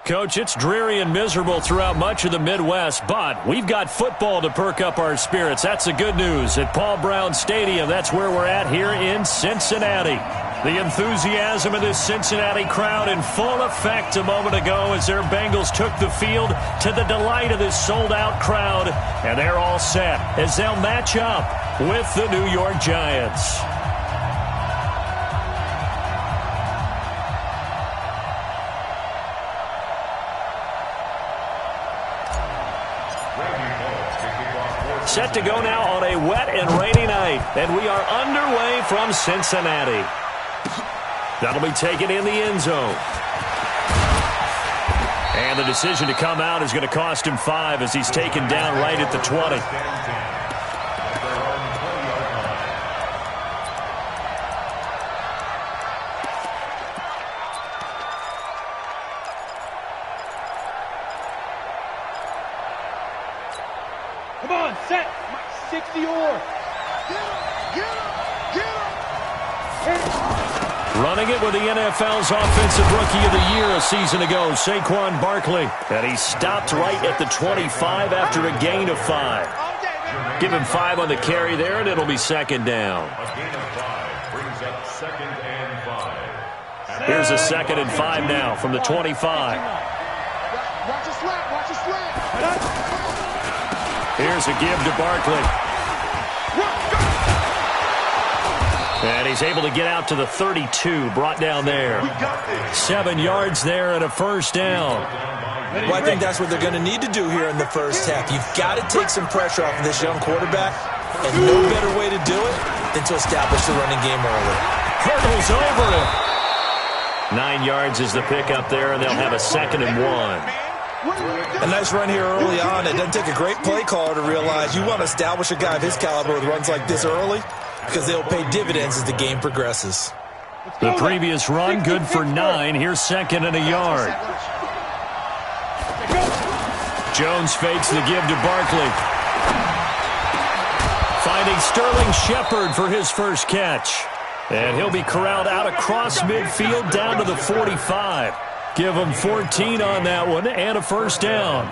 Coach, it's dreary and miserable throughout much of the Midwest, but we've got football to perk up our spirits. That's the good news. At Paul Brown Stadium, that's where we're at here in Cincinnati. The enthusiasm of this Cincinnati crowd in full effect a moment ago as their Bengals took the field to the delight of this sold-out crowd. And they're all set as they'll match up with the New York Giants. Set to go now on a wet and rainy night, and we are underway from Cincinnati. That'll be taken in the end zone. And the decision to come out is going to cost him 5 as he's taken down right at the 20. Come on, set. 60 or. Running it with the NFL's Offensive Rookie of the Year a season ago, Saquon Barkley. And he stopped right at the 25 after a gain of 5. Give him 5 on the carry there, and it'll be second down. A gain of 5 brings up 2nd and 5. Here's a 2nd and 5 now from the 25. Watch a slant, watch a slant. Here's a give to Barkley. And he's able to get out to the 32, brought down there. 7 yards there and a first down. Well, I think that's what they're going to need to do here in the first half. You've got to take some pressure off of this young quarterback, and no better way to do it than to establish the running game early. Hurdles over it. 9 yards is the pickup there, and they'll have a 2nd and 1. A nice run here early on. It doesn't take a great play caller to realize you want to establish a guy of his caliber with runs like this early because they'll pay dividends as the game progresses. The previous run, good for 9. Here's 2nd and a yard. Jones fakes the give to Barkley. Finding Sterling Shepard for his first catch. And he'll be corralled out across midfield down to the 45. Give him 14 on that one and a first down.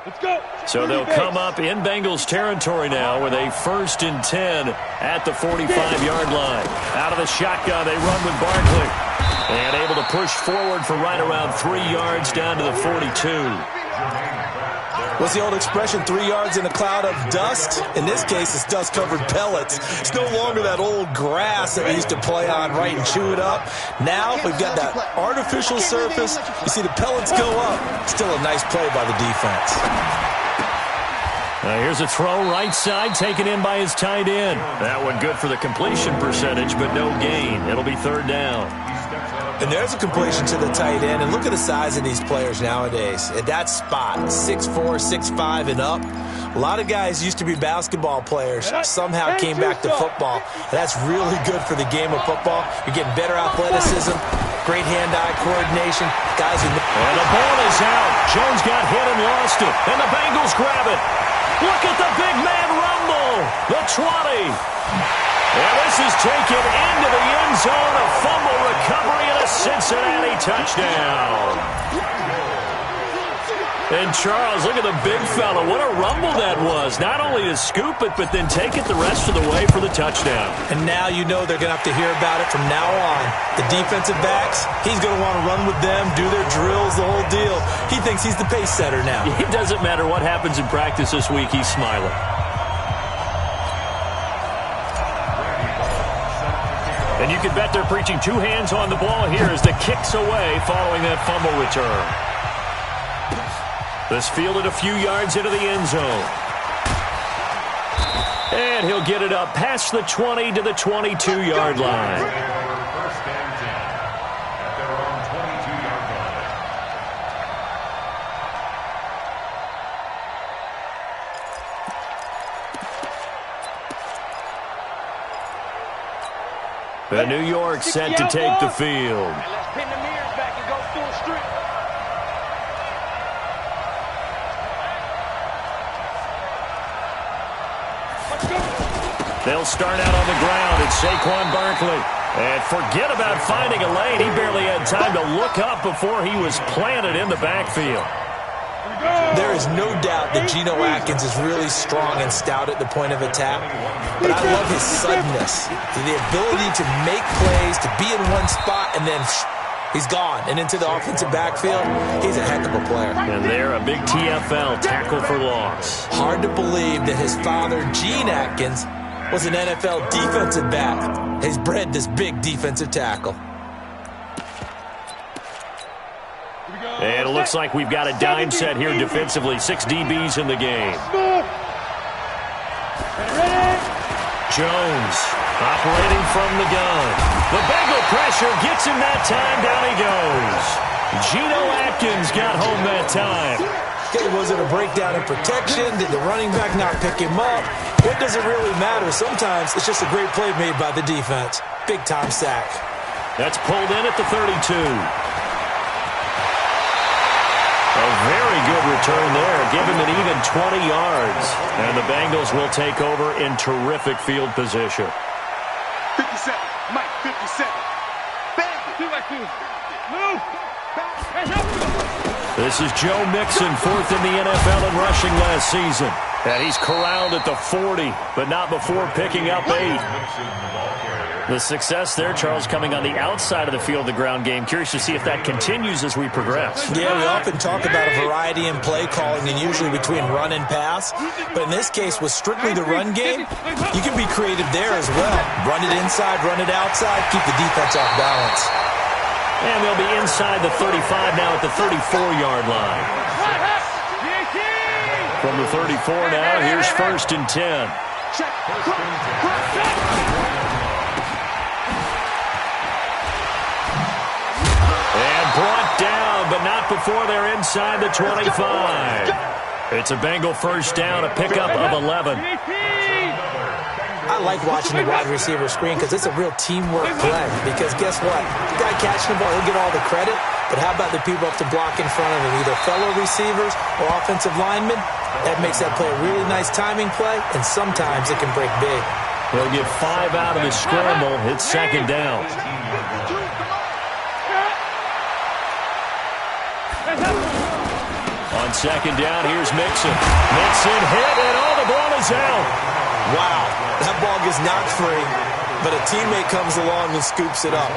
Let's go. So they'll come up in Bengals territory now with a 1st and 10 at the 45-yard line. Out of the shotgun, they run with Barkley. And able to push forward for right around 3 yards down to the 42. What's the old expression, 3 yards in a cloud of dust? In this case, it's dust-covered pellets. It's no longer that old grass that we used to play on, right, and chew it up. Now we've got that artificial surface. You see the pellets go up. Still a nice play by the defense. Here's a throw right side taken in by his tight end. That one good for the completion percentage, but no gain. It'll be 3rd down. And there's a completion to the tight end. And look at the size of these players nowadays. At that spot, 6'4", 6'5", and up. A lot of guys used to be basketball players, somehow came back to football. And that's really good for the game of football. You're getting better athleticism, great hand-eye coordination. Guys who... And the ball is out. Jones got hit and lost it. And the Bengals grab it. Look at the big man rumble. The 20. And this is taken into the end zone. A fumble recovery and a Cincinnati touchdown. And Charles, look at the big fella. What a rumble that was. Not only to scoop it, but then take it the rest of the way for the touchdown. And now you know they're going to have to hear about it from now on. The defensive backs, he's going to want to run with them, do their drills, the whole deal. He thinks he's the pace setter now. It doesn't matter what happens in practice this week. He's smiling. And you can bet they're preaching 2 hands on the ball here as the kick's away following that fumble return. This fielded a few yards into the end zone. And he'll get it up past the 20 to the 22-yard line. 1st and 10 at their own 22-yard line. The New York set to take the field. Let's pin the mirrors back and go full street. Let's go. They'll start out on the ground. It's Saquon Barkley. And forget about finding a lane. He barely had time to look up before he was planted in the backfield. There is no doubt that Geno Atkins is really strong and stout at the point of attack, but I love his suddenness, the ability to make plays, to be in one spot, and then he's gone and into the offensive backfield. He's a heck of a player. And there, a big TFL, tackle for loss. Hard to believe that his father, Gene Atkins, was an NFL defensive back. He's bred this big defensive tackle. And it looks like we've got a dime set here defensively. 6 DBs in the game. Jones operating from the gun. The Bengal pressure gets him that time. Down he goes. Geno Atkins got home that time. Okay, was it a breakdown in protection? Did the running back not pick him up? What does it really matter? Sometimes it's just a great play made by the defense. Big-time sack. That's pulled in at the 32. A very good return there. Give him an even 20 yards. And the Bengals will take over in terrific field position. 57. Mike, 57. Bang. Move. This is Joe Mixon, 4th in the NFL in rushing last season. And he's corralled at the 40, but not before picking up 8. The success there, Charles, coming on the outside of the field, the ground game. Curious to see if that continues as we progress. Yeah, we often talk about a variety in play calling and usually between run and pass. But in this case, with strictly the run game, you can be creative there as well. Run it inside, run it outside, keep the defense off balance. And they'll be inside the 35 now at the 34-yard line. From the 34 now, here's 1st and 10. Brought down, but not before they're inside the 25. It's a Bengal first down, a pickup of 11. I like watching the wide receiver screen because it's a real teamwork play. Because guess what? The guy catching the ball, he'll get all the credit. But how about the people up to block in front of him, either fellow receivers or offensive linemen? That makes that play a really nice timing play, and sometimes it can break big. They'll get 5 out of the scramble. It's 2nd down. On 2nd down, here's Mixon. Mixon hit, and all the ball is out. Wow, that ball gets knocked free, but a teammate comes along and scoops it up.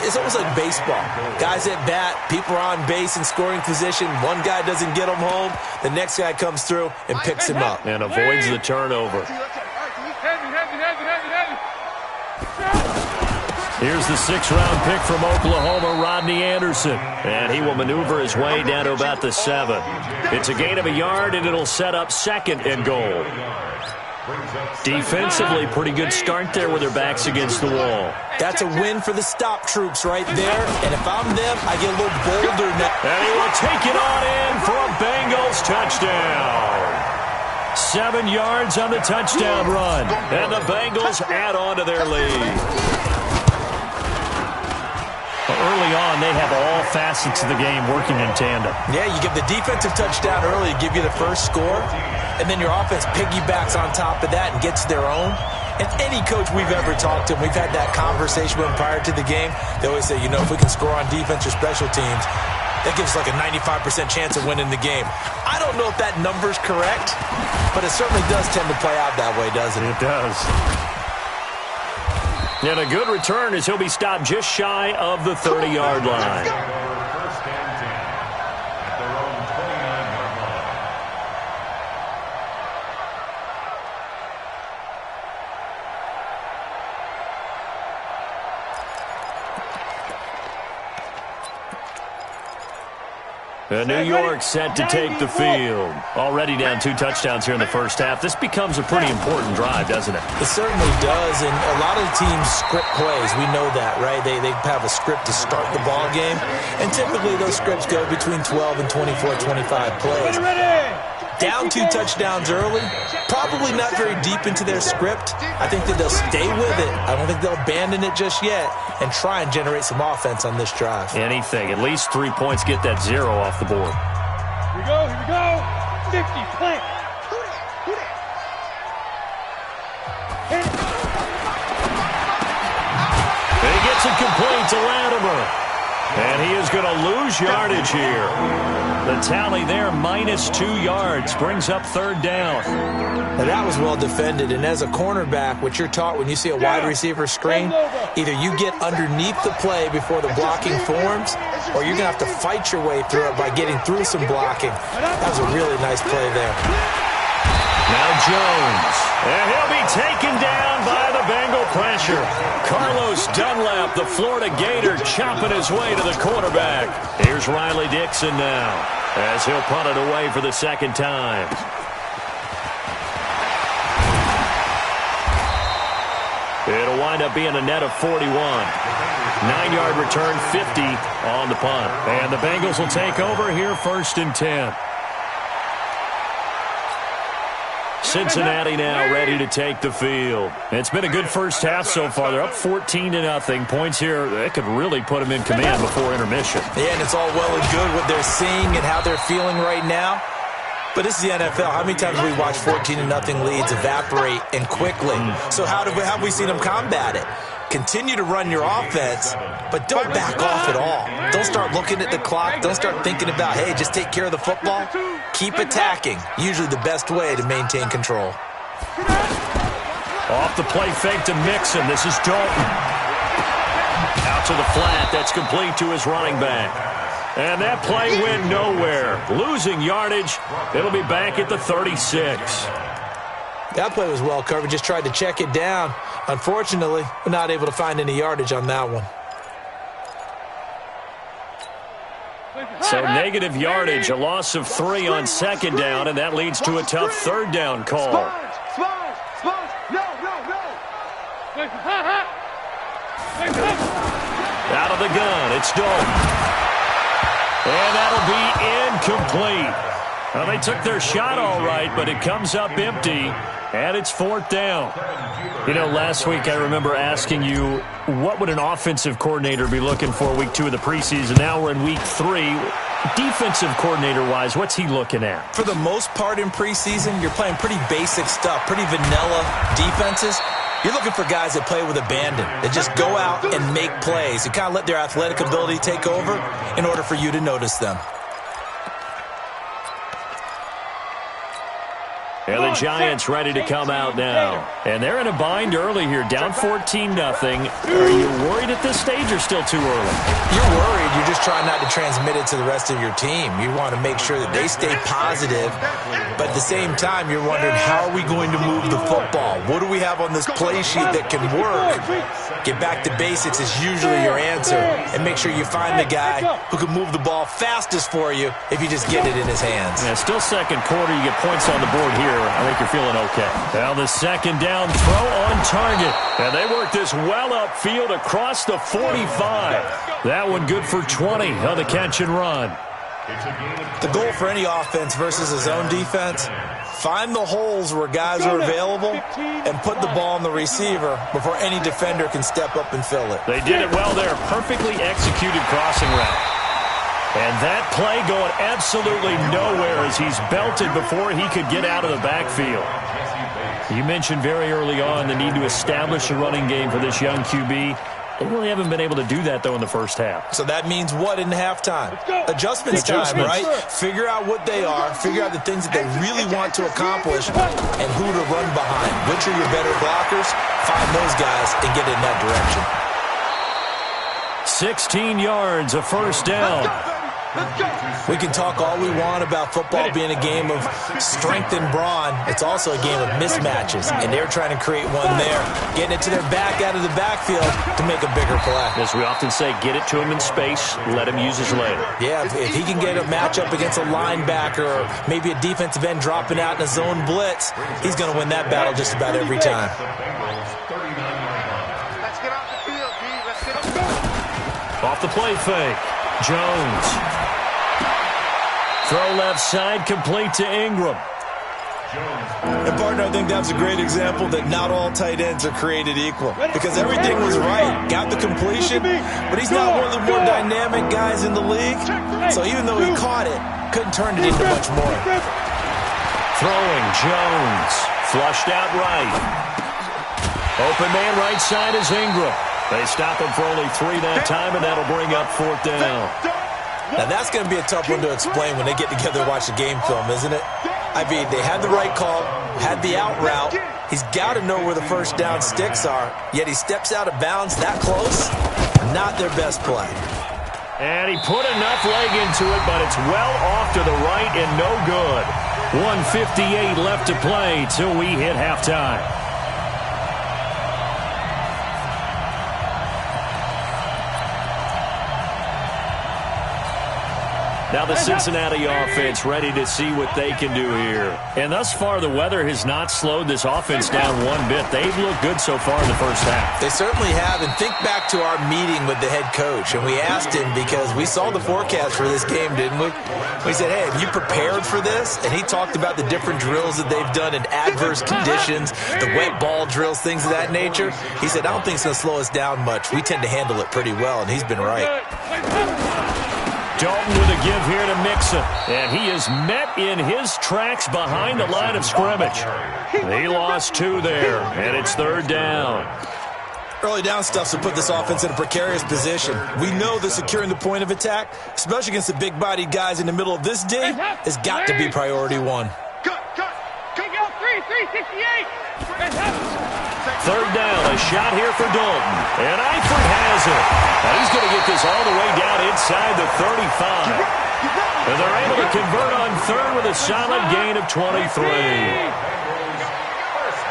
It's almost like baseball. Guys at bat, people are on base in scoring position. One guy doesn't get him home. The next guy comes through and picks him up. And avoids the turnover. Here's the 6th-round pick from Oklahoma, Rodney Anderson. And he will maneuver his way down to about the 7. It's a gain of a yard, and it'll set up 2nd and goal. Defensively, pretty good start there with their backs against the wall. That's a win for the stop troops right there. And if I'm them, I get a little bolder now. And he will take it on in for a Bengals touchdown. 7 yards on the touchdown run. And the Bengals add on to their lead. Early on, they have all facets of the game working in tandem. Yeah, you give the defensive touchdown early to give you the first score, and then your offense piggybacks on top of that and gets their own. And any coach we've ever talked to, we've had that conversation with them prior to the game, they always say, if we can score on defense or special teams, that gives us like a 95% chance of winning the game. I don't know if that number's correct, but it certainly does tend to play out that way, doesn't it? It does. And a good return as he'll be stopped just shy of the 30-yard line. First and 10 at their own 29-yard line. New York set to take the field. Already down 2 touchdowns here in the first half. This becomes a pretty important drive, doesn't it? It certainly does, and a lot of the teams script plays. We know that, right? They have a script to start the ball game, and typically those scripts go between 12 and 24, 25 plays. Down 2 touchdowns early, probably not very deep into their script. I think that they'll stay with it. I don't think they'll abandon it just yet and try and generate some offense on this drive. Anything. At least 3 points, get that 0 off the board. Here we go. 50, plant. That's incomplete to Latimer. And he is going to lose yardage here. The tally there, -2 yards, brings up 3rd down. Now that was well defended, and as a cornerback, what you're taught when you see a wide receiver screen, either you get underneath the play before the blocking forms, or you're going to have to fight your way through it by getting through some blocking. That was a really nice play there. Now Jones, and he'll be taken down by the Bengal pressure. Carlos Dunlap, the Florida Gator, chopping his way to the quarterback. Here's Riley Dixon now, as he'll punt it away for the 2nd time. It'll wind up being a net of 41. 9-yard return, 50 on the punt. And the Bengals will take over here, 1st and 10. Cincinnati now ready to take the field. It's been a good first half so far. They're up 14-0. Points here, that could really put them in command before intermission. Yeah, and it's all well and good what they're seeing and how they're feeling right now. But this is the NFL. How many times have we watched 14-0 leads evaporate and quickly? So how have we seen them combat it? Continue to run your offense, but don't back off at all. Don't start looking at the clock. Don't start thinking about, hey, just take care of the football. Keep attacking. Usually the best way to maintain control. Off the play fake to Mixon. This is Dalton. Out to the flat. That's complete to his running back. And that play went nowhere. Losing yardage. It'll be back at the 36. That play was well covered. Just tried to check it down. Unfortunately, we're not able to find any yardage on that one. So negative yardage, a loss of 3 on 2nd down, and that leads to a tough 3rd down call. Out of the gun, it's Dalton. And that'll be incomplete. Well, they took their shot all right, but it comes up empty, and it's 4th down. You know, last week I remember asking you, what would an offensive coordinator be looking for week 2 of the preseason? Now we're in week 3. Defensive coordinator-wise, what's he looking at? For the most part in preseason, you're playing pretty basic stuff, pretty vanilla defenses. You're looking for guys that play with abandon, that just go out and make plays. You kind of let their athletic ability take over in order for you to notice them. And the Giants ready to come out now. And they're in a bind early here, down 14-0. Are you worried at this stage or still too early? You're worried. You're just trying not to transmit it to the rest of your team. You want to make sure that they stay positive. But at the same time, you're wondering, how are we going to move the football? What do we have on this play sheet that can work? Get back to basics is usually your answer. And make sure you find the guy who can move the ball fastest for you if you just get it in his hands. Yeah, still 2nd quarter. You get points on the board here. I think you're feeling okay. Now the 2nd down throw on target. And they work this well upfield across the 45. That one good for 20 on the catch and run. The goal for any offense versus a zone defense, find the holes where guys are available and put the ball on the receiver before any defender can step up and fill it. They did it well there. Perfectly executed crossing route. And that play going absolutely nowhere as he's belted before he could get out of the backfield. You mentioned very early on the need to establish a running game for this young QB. They really haven't been able to do that, though, in the first half. So that means what in halftime? Adjustments time, right? Figure out what they are. Figure out the things that they really want to accomplish and who to run behind. Which are your better blockers? Find those guys and get in that direction. 16 yards, a 1st down. We can talk all we want about football being a game of strength and brawn. It's also a game of mismatches, and they're trying to create one there, getting it to their back out of the backfield to make a bigger play. As we often say, get it to him in space, let him use his leg. Yeah, if he can get a matchup against a linebacker or maybe a defensive end dropping out in a zone blitz, he's going to win that battle just about every time. Let's get off the field, D. Let's get off the field. Off the play fake, Jones. Throw left side, complete to Ingram. And, partner, I think that's a great example that not all tight ends are created equal because everything was right. Got the completion, but he's not one of the more dynamic guys in the league. So even though he caught it, couldn't turn it into much more. Throwing, Jones. Flushed out right. Open man right side is Ingram. They stop him for only 3 that time, and that'll bring up 4th down. Now, that's going to be a tough one to explain when they get together and watch the game film, isn't it? I mean, they had the right call, had the out route. He's got to know where the first down sticks are, yet he steps out of bounds that close. Not their best play. And he put enough leg into it, but it's well off to the right and no good. 1:58 left to play till we hit halftime. Now the Cincinnati offense ready to see what they can do here. And thus far, the weather has not slowed this offense down one bit. They've looked good so far in the first half. They certainly have. And think back to our meeting with the head coach. And we asked him, because we saw the forecast for this game, didn't we? We said, hey, have you prepared for this? And he talked about the different drills that they've done in adverse conditions, the wet ball drills, things of that nature. He said, I don't think it's going to slow us down much. We tend to handle it pretty well, and he's been right. Dalton with a give here to Mixon. And he is met in his tracks behind the line of scrimmage. He lost 2 there, and it's 3rd down. Early down stuff to put this offense in a precarious position. We know that securing the point of attack, especially against the big-bodied guys in the middle of this D, has got to be priority 1. Kick out 368. 3rd down, a shot here for Dalton. And Eifert has it. Now he's going to get this all the way down inside the 35. And they're able to convert on 3rd with a solid gain of 23.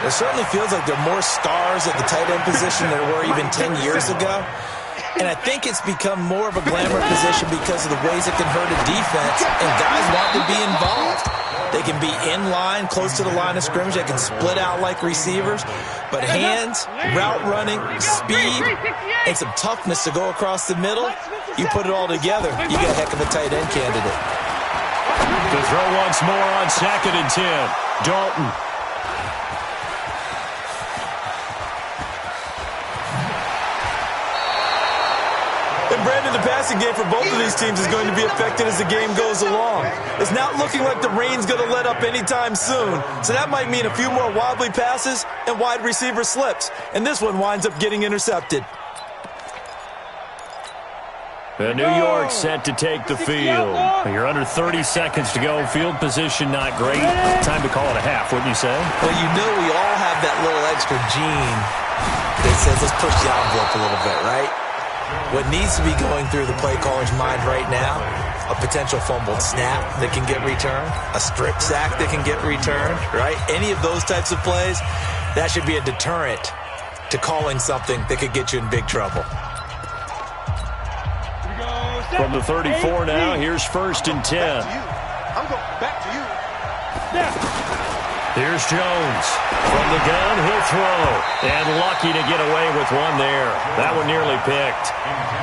It certainly feels like there are more stars at the tight end position than there were even 10 years ago. And I think it's become more of a glamour position because of the ways it can hurt a defense, and guys want to be involved. They can be in line, close to the line of scrimmage. They can split out like receivers. But hands, route running, speed, and some toughness to go across the middle, you put it all together, you get a heck of a tight end candidate. To throw once more on 2nd and 10. Dalton. And Brandon, the passing game for both of these teams is going to be affected as the game goes along. It's not looking like the rain's going to let up anytime soon. So that might mean a few more wobbly passes and wide receiver slips. And this one winds up getting intercepted. And New York set to take the field. You're under 30 seconds to go. Field position not great. Time to call it a half, wouldn't you say? Well, you know we all have that little extra gene that says let's push the envelope a little bit, right? What needs to be going through the play caller's mind right now, a potential fumbled snap that can get returned, a strip sack that can get returned, right? Any of those types of plays, that should be a deterrent to calling something that could get you in big trouble. From the 34 now, here's 1st and 10. I'm going back to you. Here's Jones. From the gun, he'll throw. And lucky to get away with one there. That one nearly picked.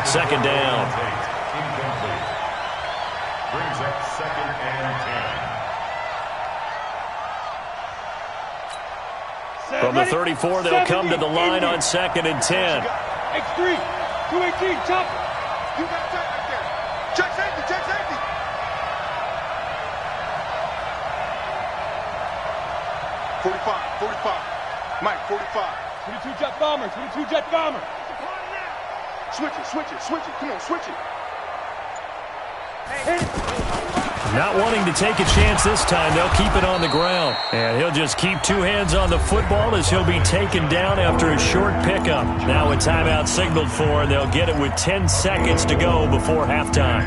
2nd down. Brings up 2nd and 10. From the 34, they'll come to the line on 2nd and 10. X3, 218, chop. You got tight right there. Check safety, check safety. Mike, 45. 22 jet bomber, 22 jet bomber. Switch it. Come on, switch it. Not wanting to take a chance this time, they'll keep it on the ground. And he'll just keep 2 hands on the football as he'll be taken down after a short pickup. Now a timeout signaled for, and they'll get it with 10 seconds to go before halftime.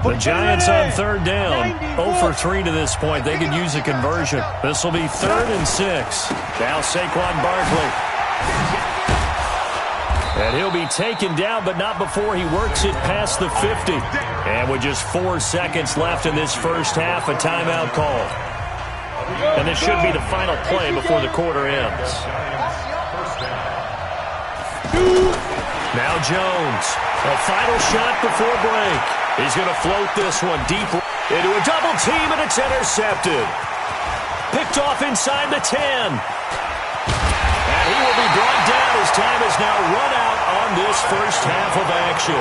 The Giants on 3rd down. 0 for 3 to this point. They could use a conversion. This will be 3rd and 6. Now Saquon Barkley. And he'll be taken down, but not before he works it past the 50. And with just 4 seconds left in this first half, a timeout call. And this should be the final play before the quarter ends. Now Jones. A final shot before break. He's going to float this one deep into a double team, and it's intercepted. Picked off inside the 10. And he will be brought down as time has now run out on this first half of action.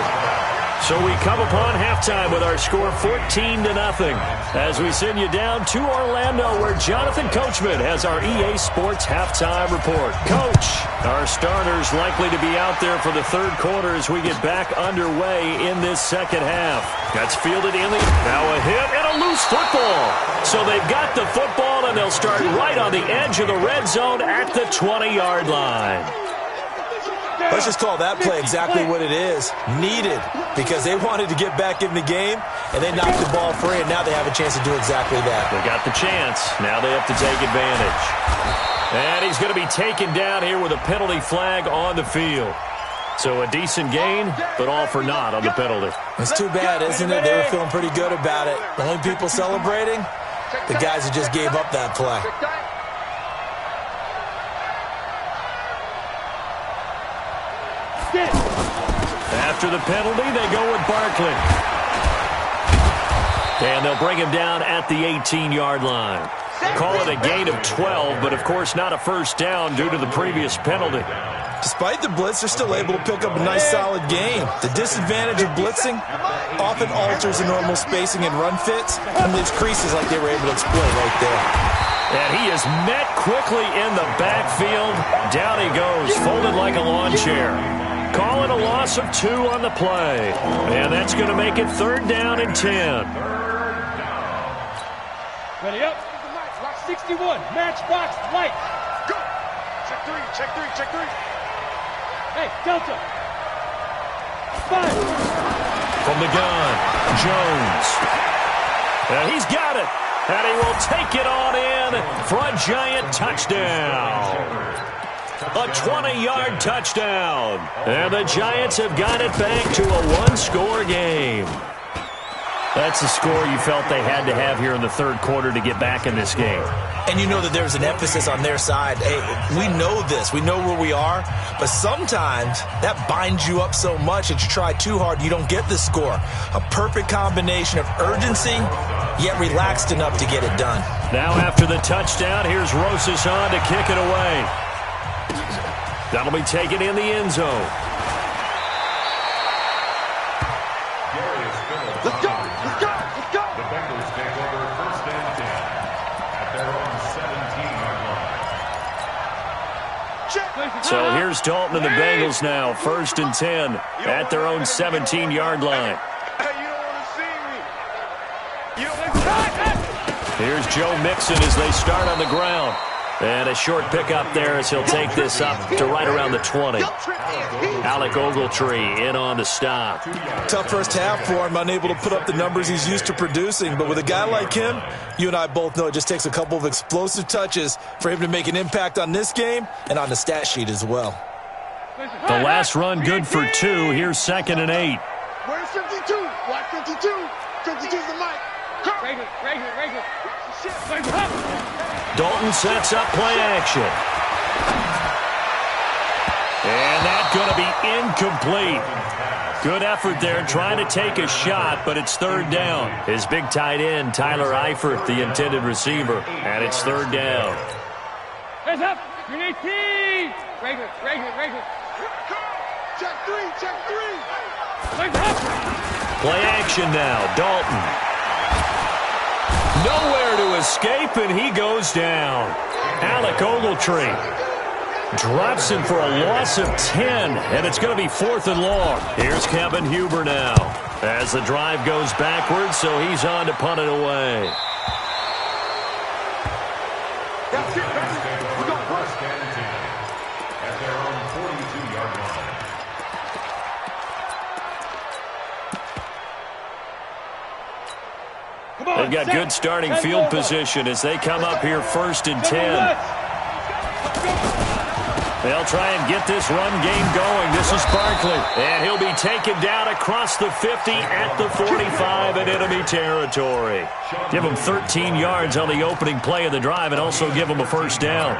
So we come upon halftime with our score 14-0 as we send you down to Orlando, where Jonathan Coachman has our EA Sports halftime report. Coach. Our starters likely to be out there for the third quarter as we get back underway in this second half. That's fielded in the... Now a hit and a loose football. So they've got the football, and they'll start right on the edge of the red zone at the 20-yard line. Let's just call that play exactly what it is. Needed, because they wanted to get back in the game, and they knocked the ball free, and now they have a chance to do exactly that. They got the chance. Now they have to take advantage. And he's going to be taken down here with a penalty flag on the field. So a decent gain, but all for naught on the penalty. It's too bad, isn't it? They were feeling pretty good about it. The only people celebrating, the guys who just gave up that play. After the penalty, they go with Barkley. And they'll bring him down at the 18-yard line. Call it a gain of 12, but of course not a first down due to the previous penalty. Despite the blitz, they're still able to pick up a nice solid gain. The disadvantage of blitzing often alters the normal spacing and run fits and leaves creases like they were able to exploit right there. And he is met quickly in the backfield. Down he goes, folded like a lawn chair. Call it a loss of 2 on the play. And that's going to make it 3rd down and 10. Ready up. 61, matchbox, light. Go. Check 3, check 3, check 3. Hey, Delta. 5. From the gun, Jones. And he's got it. And he will take it on in for a giant touchdown. A 20-yard touchdown. And the Giants have got it back to a 1-score game. That's the score you felt they had to have here in the third quarter to get back in this game. And you know that there's an emphasis on their side. Hey, we know this. We know where we are. But sometimes that binds you up so much that you try too hard and you don't get the score. A perfect combination of urgency, yet relaxed enough to get it done. Now after the touchdown, here's Rosas on to kick it away. That'll be taken in the end zone. Let's go! Let's go! Let's go! The Bengals take over 1st and 10 at their own 17-yard line. So here's Dalton and the Bengals now, 1st and 10 at their own 17-yard line. Hey, you don't want to see me. You don't... Here's Joe Mixon as they start on the ground. And a short pickup there as he'll take this up to right around the 20. Alec Ogletree in on the stop. Tough first half for him, unable to put up the numbers he's used to producing. But with a guy like him, you and I both know it just takes a couple of explosive touches for him to make an impact on this game and on the stat sheet as well. The last run good for 2. Here's 2nd and 8. Where's 52? Watch 52. 52's the mic. Right here. Dalton sets up play action. And that's going to be incomplete. Good effort there trying to take a shot, but it's 3rd down. His big tight end, Tyler Eifert, the intended receiver, and it's 3rd down. Hands up. Green 18. Right here. Check 3. Hands up. Play action now, Dalton. Nowhere to escape, and he goes down. Alec Ogletree drops him for a loss of 10, and it's going to be 4th and long. Here's Kevin Huber now as the drive goes backwards, so he's on to punt it away. That's it, baby. We're going first. At their own 42-yard line. They've got good starting field position as they come up here 1st and 10. They'll try and get this run game going. This is Barkley. And he'll be taken down across the 50 at the 45 in enemy territory. Give him 13 yards on the opening play of the drive and also give him a 1st down.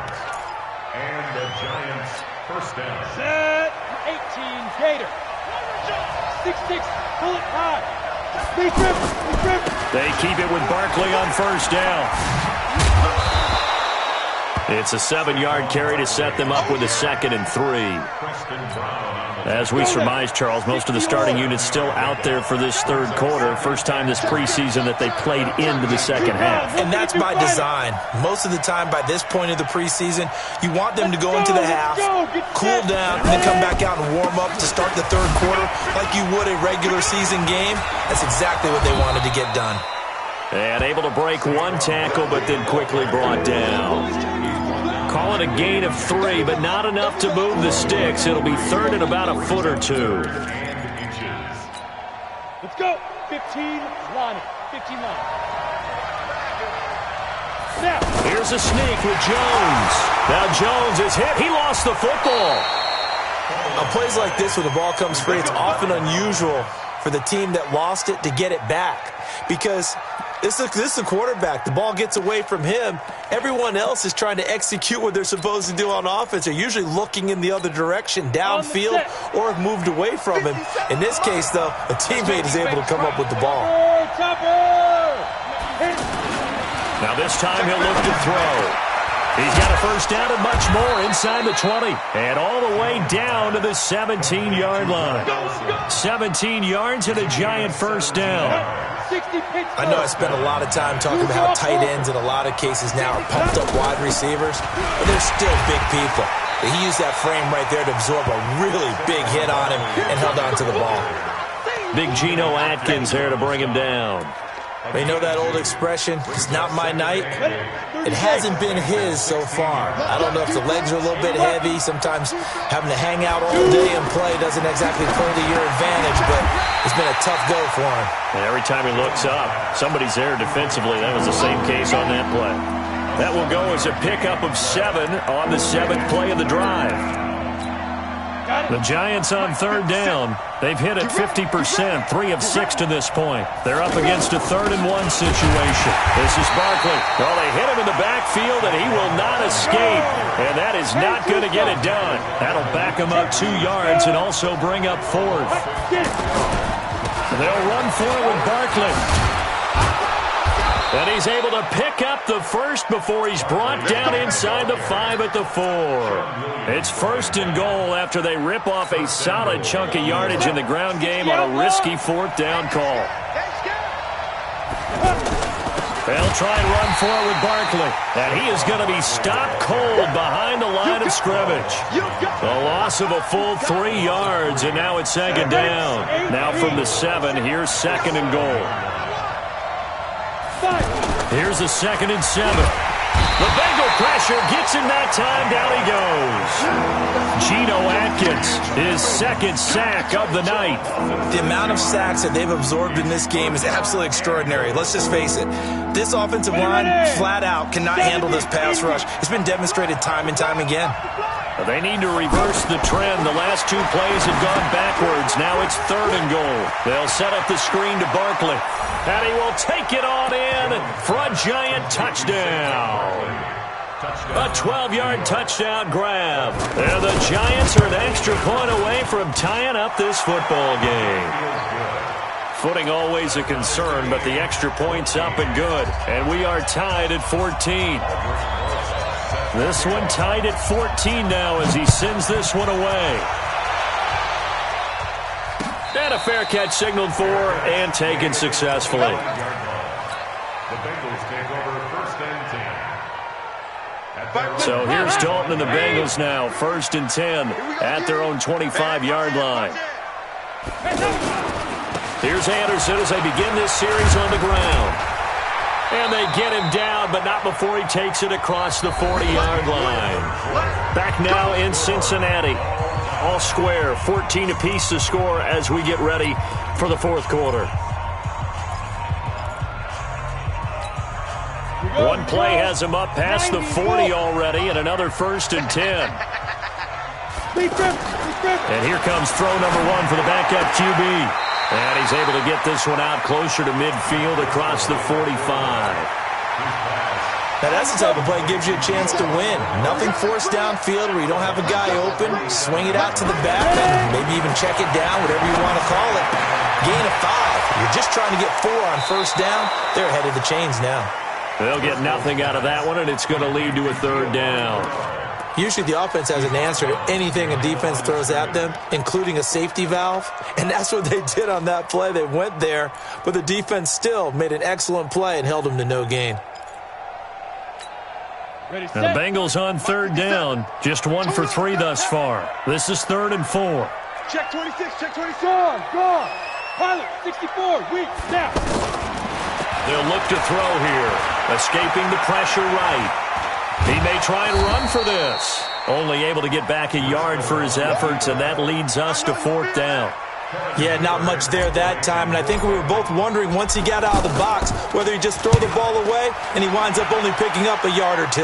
And the Giants' 1st down. Set. 18, Gator. 6-6, pull it high. Big trip. They keep it with Barkley on 1st down. It's a 7-yard carry to set them up with a 2nd and 3. As we surmise, Charles, most of the starting units still out there for this third quarter. First time this preseason that they played into the second half. And that's by design. Most of the time by this point of the preseason, you want them to go into the half, cool down, and then come back out and warm up to start the third quarter like you would a regular season game. That's exactly what they wanted to get done. And able to break one tackle, but then quickly brought down. Call it a gain of 3, but not enough to move the sticks. It'll be third and about a foot or 2. Let's go. 15 line. 15 line. Now. Here's a sneak with Jones. Now Jones is hit. He lost the football. On plays like this where the ball comes free, it's often unusual for the team that lost it to get it back because this is the quarterback. The ball gets away from him. Everyone else is trying to execute what they're supposed to do on offense. They're usually looking in the other direction, downfield, or have moved away from him. In this case, though, a teammate is able to come up with the ball. Now this time he'll look to throw. He's got a first down and much more inside the 20. And all the way down to the 17-yard line. 17 yards and a giant first down. I know I spent a lot of time talking about how tight ends in a lot of cases now are pumped up wide receivers, but they're still big people. He used that frame right there to absorb a really big hit on him and held on to the ball. Big Geno Atkins there to bring him down. You know that old expression, it's not my night? It hasn't been his so far. I don't know if the legs are a little bit heavy. Sometimes having to hang out all day and play doesn't exactly play to your advantage, but it's been a tough go for him. And every time he looks up, somebody's there defensively. That was the same case on that play. That will go as a pickup of 7 on the 7th play of the drive. The Giants on third down. They've hit it 50%, 3 of 6 to this point. They're up against a 3rd and 1 situation. This is Barkley. Well, they hit him in the backfield, and he will not escape. And that is not going to get it done. That'll back him up 2 yards and also bring up 4th. They'll run for it with Barkley. And he's able to pick up the first before he's brought down inside the 5 at the 4. It's 1st and goal after they rip off a solid chunk of yardage in the ground game on a risky 4th down call. They'll try and run for it with Barkley. And he is going to be stopped cold behind the line of scrimmage. A loss of a full 3 yards, and now it's 2nd down. Now from the 7, here's 2nd and goal. Here's a 2nd and 7. The Bengal pressure gets him that time. Down he goes. Geno Atkins, his 2nd sack of the night. The amount of sacks that they've absorbed in this game is absolutely extraordinary. Let's just face it. This offensive line, flat out, cannot handle this pass rush. It's been demonstrated time and time again. They need to reverse the trend. The last 2 plays have gone backwards. Now it's 3rd and goal. They'll set up the screen to Barkley. And he will take it on in for a giant touchdown. A 12-yard touchdown grab. And the Giants are an extra point away from tying up this football game. Footing always a concern, but the extra point's up and good. And we are tied at 14. This one tied at 14 now as he sends this one away. And a fair catch signaled for and taken successfully. The Bengals take over 1st and 10. So here's Dalton and the Bengals now. 1st and 10 at their own 25-yard line. Here's Anderson as they begin this series on the ground. And they get him down, but not before he takes it across the 40-yard line. Back now in Cincinnati. All square, 14 apiece to score as we get ready for the 4th quarter. One play has him up past the 40 already, and another 1st and 10. And here comes throw number 1 for the backup QB. And he's able to get this one out closer to midfield across the 45. Now that's the type of play that gives you a chance to win. Nothing forced downfield where you don't have a guy open. Swing it out to the back and maybe even check it down, whatever you want to call it. Gain of 5. You're just trying to get 4 on 1st down. They're ahead of the chains now. They'll get nothing out of that one, and it's going to lead to a third down. Usually the offense has an answer to anything a defense throws at them, including a safety valve. And that's what they did on that play. They went there, but the defense still made an excellent play and held them to no gain. The Bengals on third down. Just 1 for 3 thus far. This is 3rd and 4. Check 26, check 26. Gone. Pilot, 64, weak, now. They'll look to throw here. Escaping the pressure right. He may try and run for this. Only able to get back a yard for his efforts, and that leads us to 4th down. Yeah, not much there that time, and I think we were both wondering once he got out of the box whether he just throw the ball away and he winds up only picking up a yard or 2.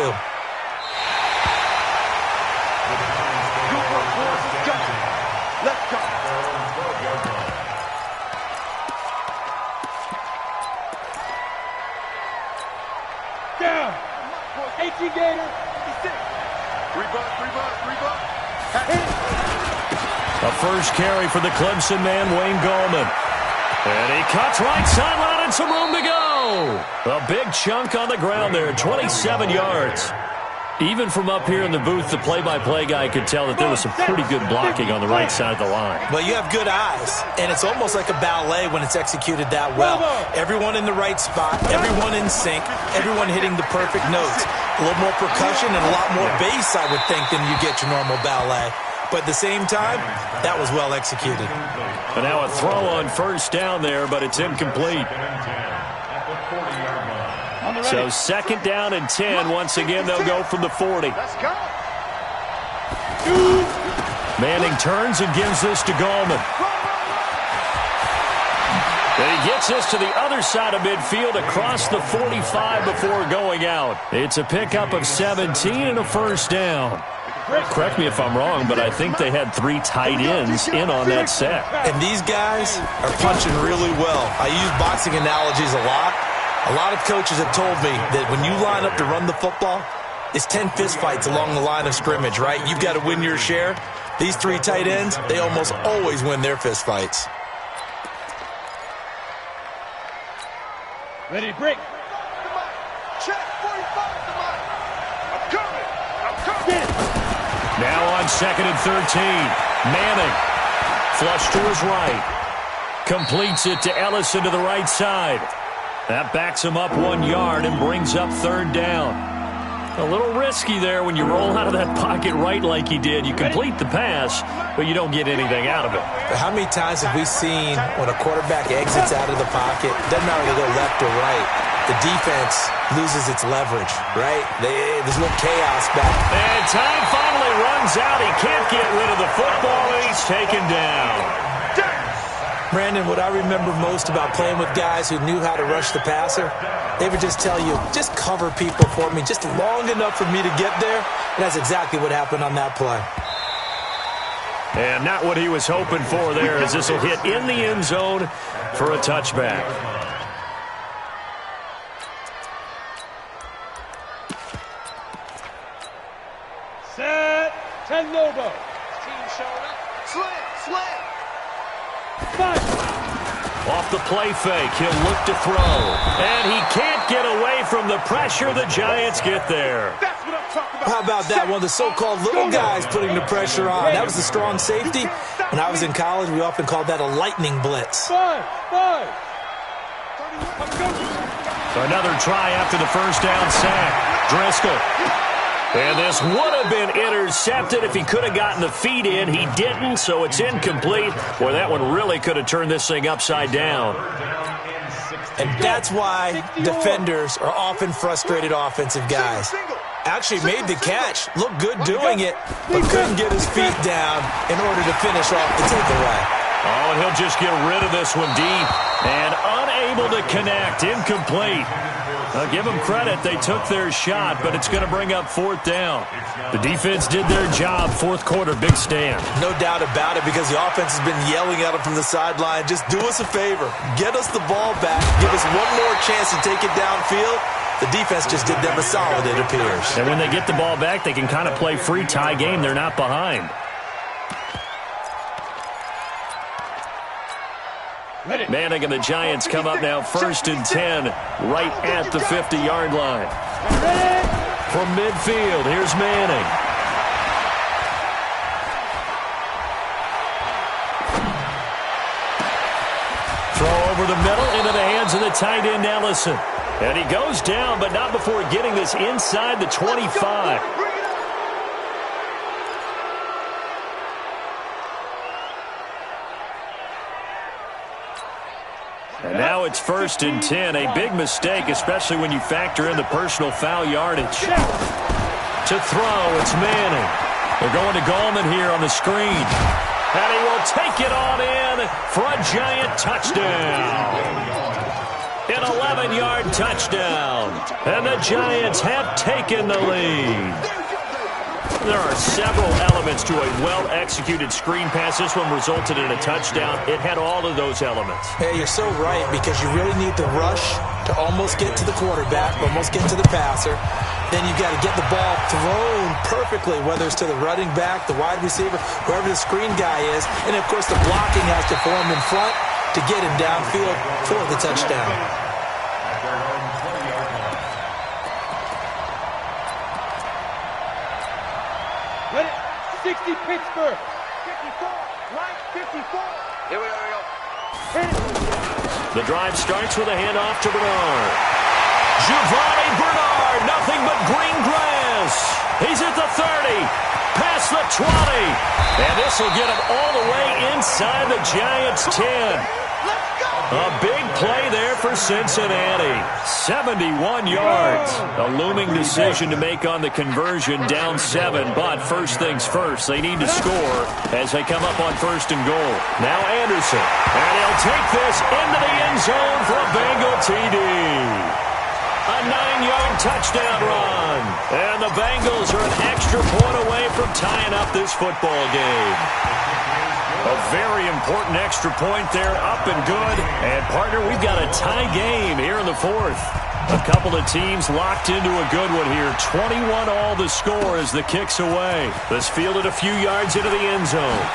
Let's go. Down. 18 Gator. 3-buck. A first carry for the Clemson man, Wayne Gallman. And he cuts right sideline and some room to go. A big chunk on the ground there, 27 yards. Even from up here in the booth, the play-by-play guy could tell that there was some pretty good blocking on the right side of the line. Well, you have good eyes, and it's almost like a ballet when it's executed that well. Everyone in the right spot, everyone in sync, everyone hitting the perfect notes. A little more percussion and a lot more bass, I would think, than you get your normal ballet. But at the same time, that was well executed. And now a throw on first down there, but it's incomplete. So 2nd down and 10. Once again, they'll go from the 40. Manning turns and gives this to Gallman. And he gets this to the other side of midfield across the 45 before going out. It's a pickup of 17 and a first down. Correct me if I'm wrong, but I think they had 3 tight ends in on that set. And these guys are punching really well. I use boxing analogies a lot. A lot of coaches have told me that when you line up to run the football, it's 10 fistfights along the line of scrimmage, right? You've got to win your share. These 3 tight ends, they almost always win their fistfights. Ready, break. Check 45. I'm coming. Now on 2nd and 13. Manning. Flush to his right. Completes it to Ellison to the right side. That backs him up 1 yard and brings up 3rd down. A little risky there when you roll out of that pocket right like he did. You complete the pass, but you don't get anything out of it. But how many times have we seen when a quarterback exits out of the pocket, doesn't matter if they go left or right, the defense loses its leverage, right? There's a little chaos back. And time finally runs out. He can't get rid of the football, and he's taken down. Brandon, what I remember most about playing with guys who knew how to rush the passer, they would just tell you, just cover people for me just long enough for me to get there. And that's exactly what happened on that play. And not what he was hoping for there, as this will hit in the end zone for a touchback. Set. 10 Lobo. Team showing up. Slam. Off the play fake, he'll look to throw. And he can't get away from the pressure. The Giants get there. That's what I'm talking about. How about that one? The so-called little guys putting the pressure on. That was the strong safety. When I was in college, we often called that a lightning blitz. 5. Another try after the first down sack. Driscoll. And this would have been intercepted if he could have gotten the feet in. He didn't, so it's incomplete. Boy, that one really could have turned this thing upside down. And that's why defenders are often frustrated offensive guys. Actually made the catch, looked good doing it, but couldn't get his feet down in order to finish off the takeaway. Oh, and he'll just get rid of this one deep. And unable to connect, incomplete. I'll give them credit. They took their shot, but it's going to bring up 4th down. The defense did their job. 4th quarter, big stand. No doubt about it, because the offense has been yelling at them from the sideline. Just do us a favor. Get us the ball back. Give us one more chance to take it downfield. The defense just did them a solid, it appears. And when they get the ball back, they can kind of play free tie game. They're not behind. Manning and the Giants come up now 1st and 10, right at the 50-yard line. From midfield, here's Manning. Throw over the middle into the hands of the tight end, Ellison. And he goes down, but not before getting this inside the 25. And now it's 1st and 10. A big mistake, especially when you factor in the personal foul yardage. To throw, it's Manning. They're going to Gallman here on the screen. And he will take it on in for a Giant touchdown. An 11-yard touchdown. And the Giants have taken the lead. There are several elements to a well-executed screen pass. This one resulted in a touchdown. It had all of those elements. Hey, you're so right, because you really need the rush to almost get to the quarterback, almost get to the passer. Then you've got to get the ball thrown perfectly, whether it's to the running back, the wide receiver, whoever the screen guy is. And, of course, the blocking has to form in front to get him downfield for the touchdown. Ready? 60 Pittsburgh. 54. Right, 54. Here we go. The drive starts with a handoff to Bernard. Giovanni Bernard, nothing but green grass. He's at the 30, past the 20. And this will get him all the way inside the Giants' 10. A big play there for Cincinnati. 71 yards. A looming decision to make on the conversion, down 7. But first things first, they need to score as they come up on 1st and goal. Now Anderson. And he'll take this into the end zone for a Bengal TD. A 9-yard touchdown run. And the Bengals are an extra point away from tying up this football game. A very important extra point there, up and good. And, partner, we've got a tie game here in the 4th. A couple of teams locked into a good one here. 21 all the score as the kick's away. This fielded a few yards into the end zone.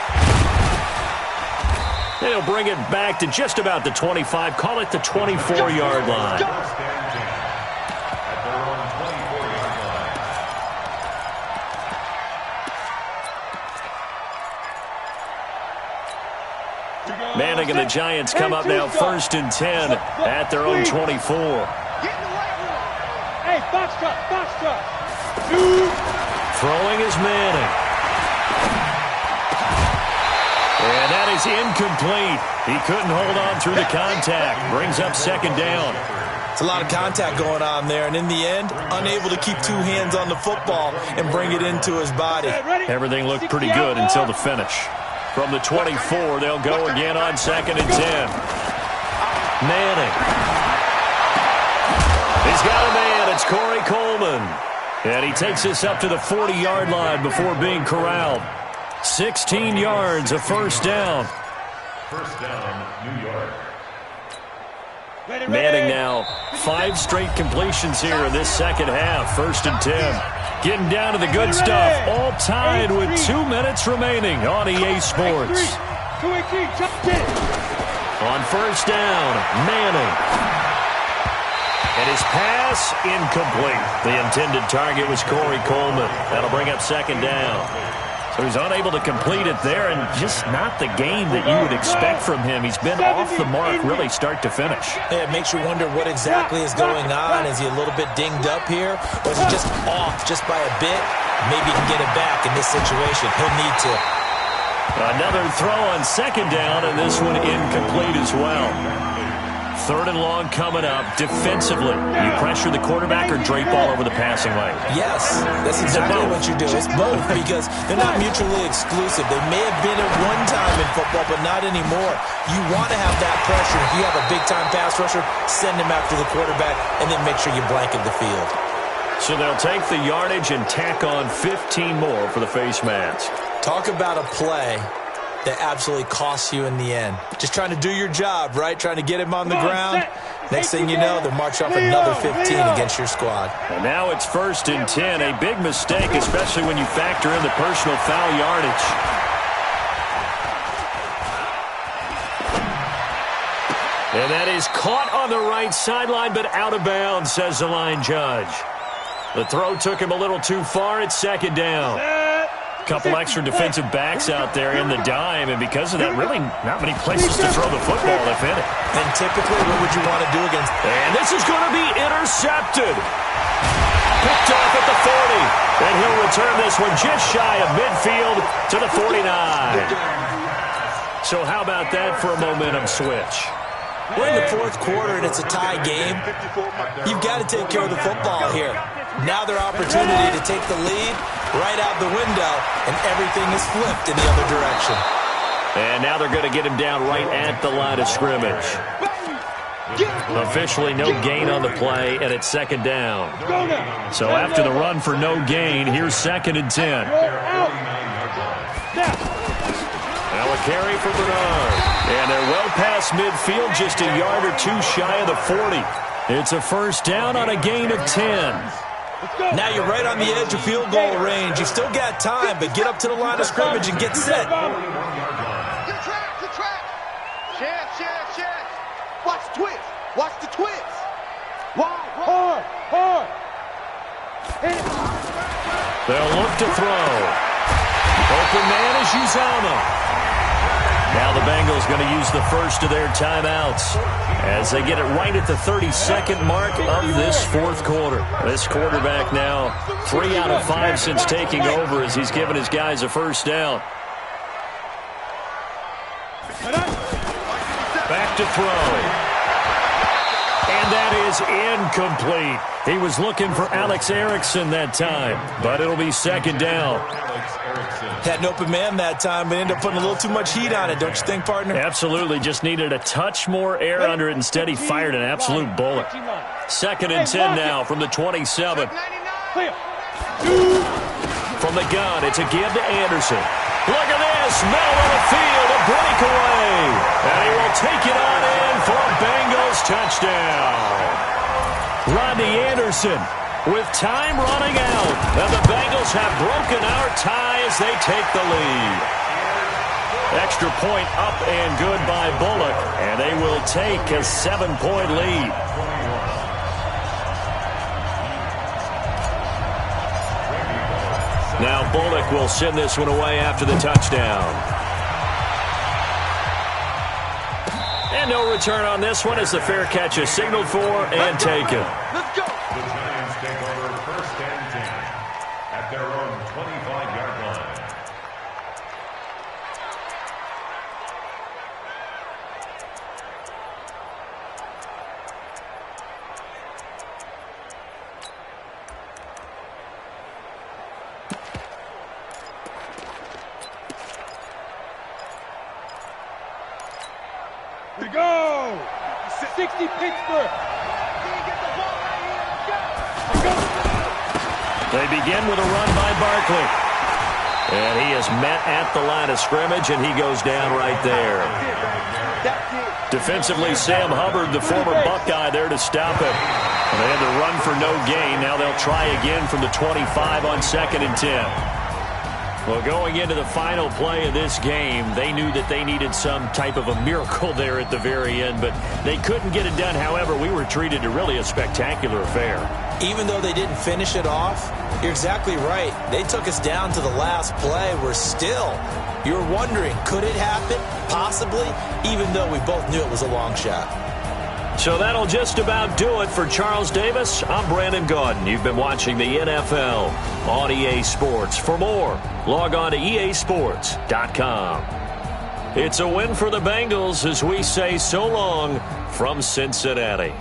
And he'll bring it back to just about the 25. Call it the 24-yard line. Manning and the Giants come up now 1st and 10 at their own 24. Hey, box truck. Throwing is Manning. And that is incomplete. He couldn't hold on through the contact. Brings up 2nd down. It's a lot of contact going on there, and in the end, unable to keep 2 hands on the football and bring it into his body. Everything looked pretty good until the finish. From the 24, they'll go again on 2nd and 10. Manning. He's got a man. It's Corey Coleman. And he takes this up to the 40-yard line before being corralled. 16 yards, a 1st down. 1st down, New York. Manning now 5 straight completions here in this 2nd half. 1st and 10. Getting down to the good stuff. All tied with 2 minutes remaining on EA Sports. On 1st down, Manning. And his pass incomplete. The intended target was Corey Coleman. That'll bring up 2nd down. So he's unable to complete it there, and just not the game that you would expect from him. He's been off the mark really start to finish. Yeah, it makes you wonder what exactly is going on. Is he a little bit dinged up here, or is he just off just by a bit? Maybe he can get it back in this situation. He'll need to. Another throw on 2nd down, and this one incomplete as well. 3rd and long coming up. Defensively, you pressure the quarterback or drape all over the passing lane? Yes, that's exactly what you do. It's both, because they're not mutually exclusive. They may have been at one time in football, but not anymore. You want to have that pressure. If you have a big-time pass rusher, send him after the quarterback, and then make sure you blanket the field. So they'll take the yardage and tack on 15 more for the face mask. Talk about a play that absolutely costs you in the end. Just trying to do your job, right? Trying to get him on the ground. Next thing you know, they'll march off another 15 against your squad. And now it's 1st and 10. A big mistake, especially when you factor in the personal foul yardage. And that is caught on the right sideline, but out of bounds, says the line judge. The throw took him a little too far. It's second down. Couple extra defensive backs out there in the dime, and because of that, really not many places to throw the football, if any. And typically, what would you want to do against? And this is going to be intercepted. Picked off at the 40. And he'll return this one just shy of midfield to the 49. So how about that for a momentum switch? We're in the fourth quarter, and it's a tie game. You've got to take care of the football here. Now their opportunity to take the lead right out the window, and everything is flipped in the other direction. And now they're going to get him down right at the line of scrimmage. Officially no gain on the play, and it's second down. So after the run for no gain, here's second and 10. Now a carry for Bernard. And they're well past midfield, just a yard or two shy of the 40. It's a first down on a gain of 10. Now you're right on the edge of field goal range. You've still got time, but get up to the line of scrimmage and get set. Good track. Chance. Watch the twist. Watch the twist. Hard. They'll look to throw. Open man is Uzama. Now the Bengals going to use the first of their timeouts as they get it right at the 32nd mark of this fourth quarter. This quarterback now 3 out of 5 since taking over as he's given his guys a first down. Back to throw. And that is incomplete. He was looking for Alex Erickson that time, but it'll be second down. Had an open man that time, but ended up putting a little too much heat on it, don't you think, partner? Absolutely. Just needed a touch more air under it. Instead, he fired an absolute bullet. Second and 10 now from the 27. From the gun, it's a give to Anderson. Look at this. Middle of the field, a breakaway. And he will take it on in for a Bengals touchdown. Rodney Anderson with time running out. And the Bengals have broken our tie as they take the lead. Extra point up and good by Bullock. And they will take a 7-point lead. Now Bullock will send this one away after the touchdown. And no return on this one as the fair catch is signaled for and taken. Let's go. The Giants take over first and 10 at their own 25-yard line. We go! 60 Pittsburgh! They begin with a run by Barkley. And he is met at the line of scrimmage, and he goes down right there. Defensively, Sam Hubbard, the former Buckeye, there to stop it. And they had to run for no gain. Now they'll try again from the 25 on second and 10. Well, going into the final play of this game, they knew that they needed some type of a miracle there at the very end, but they couldn't get it done. However, we were treated to really a spectacular affair. Even though they didn't finish it off, you're exactly right. They took us down to the last play. You're wondering, could it happen? Possibly, even though we both knew it was a long shot. So that'll just about do it for Charles Davis. I'm Brandon Gaudin. You've been watching the NFL on EA Sports. For more, log on to easports.com. It's a win for the Bengals as we say so long from Cincinnati.